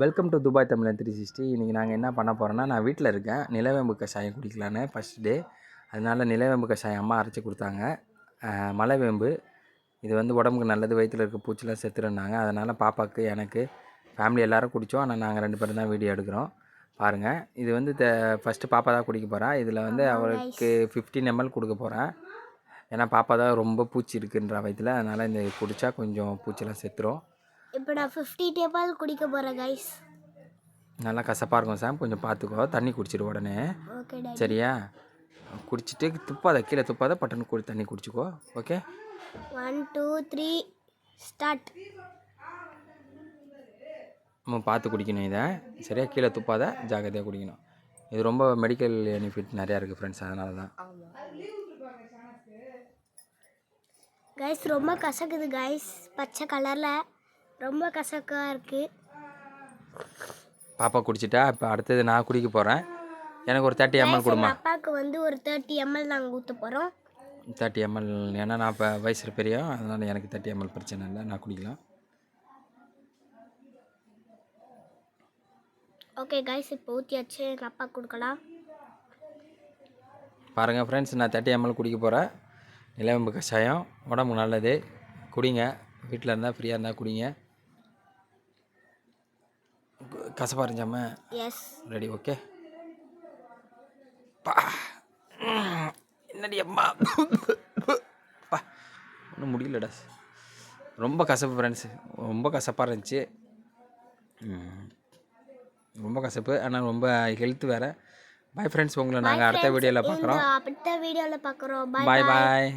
Welcome to Dubai தமிழன் 360. இன்றைக்கி நாங்கள் என்ன பண்ண போகிறோன்னா, நான் வீட்டில் இருக்கேன். நிலவேம்பு கஷாயம் குடிக்கலான்னு ஃபஸ்ட் டே. அதனால் நிலவேம்பு கஷாயம் அம்மா அரைச்சி கொடுத்தாங்க. மலைவேம்பு இது வந்து உடம்புக்கு நல்லது, வயிற்றில் இருக்க பூச்சிலாம் செத்துருந்தாங்க. அதனால் பாப்பாவுக்கு, எனக்கு, ஃபேமிலி எல்லோரும் குடித்தோம். ஆனால் நாங்கள் 2 பேரும் தான் வீடியோ எடுக்கிறோம். பாருங்கள், இது வந்து ஃபஸ்ட்டு பாப்பா தான் குடிக்க போகிறா. இதில் வந்து அவளுக்கு 15 ml கொடுக்க போகிறேன். ஏன்னா பாப்பா தான் ரொம்ப பூச்சி இருக்குன்ற வயிற்றில். அதனால் இந்த குடித்தா கொஞ்சம் பூச்சிலாம் செத்துரும். இப்போ நான் 50 ml குடிக்க போகிறேன் கைஸ். நல்லா கசப்பாக இருக்கும் சாம், கொஞ்சம் பார்த்துக்கோ. தண்ணி குடிச்சிடு உடனே, சரியா? குடிச்சிட்டு துப்பாத, கீழே துப்பாத, பட்டன்னு தண்ணி குடிச்சிக்கோ. Okay, 1 2 3 start. பார்த்து குடிக்கணும் இதை, சரியா? கீழே துப்பாத, ஜாக்கிரதையாக குடிக்கணும். இது ரொம்ப மெடிக்கல் பெனிஃபிட் நிறையா இருக்குது ஃப்ரெண்ட்ஸ், அதனால தான். கைஸ் ரொம்ப கசக்குது கைஸ், பச்சை கலரில் ரொம்ப கசக்காக இருக்குது. பாப்பா குடிச்சிட்டா. இப்போ அடுத்தது நான் குடிக்க போகிறேன். எனக்கு ஒரு 30 ml கொடுமா. அப்பாவுக்கு வந்து ஒரு 30 ml நாங்கள் ஊற்ற போகிறோம். 30 ml, ஏன்னா நான் இப்போ வயசு பெரிய, அதனால் எனக்கு 30 ml பிரச்சனை இல்லை, நான் குடிக்கலாம். ஓகே கைஸ், இப்போ ஊற்றியாச்சு, எங்கள் அப்பா கொடுக்கலாம். பாருங்கள் ஃப்ரெண்ட்ஸ், நான் 30 ml குடிக்க போகிறேன். நிலவேம்பு கஷாயம் உடம்புக்கு நல்லது, குடிங்க. வீட்டில் இருந்தால் ஃப்ரீயாக இருந்தால் குடிங்க. கசப்பாக இருந்துச்சாம? எஸ். Ready, okay. என்னடி அம்மா, பா ஒன்றும் முடியலடா, ரொம்ப கசப்பு ஃப்ரெண்ட்ஸ், ரொம்ப கசப்பாக இருந்துச்சு. ரொம்ப கசப்பு, ஆனால் ரொம்ப ஹெல்த் வேறு. பாய் ஃப்ரெண்ட்ஸ், உங்களை நாங்கள் அடுத்த வீடியோவில் பார்க்குறோம். அடுத்த வீடியோவில் பார்க்குறோம். பாய் பாய்.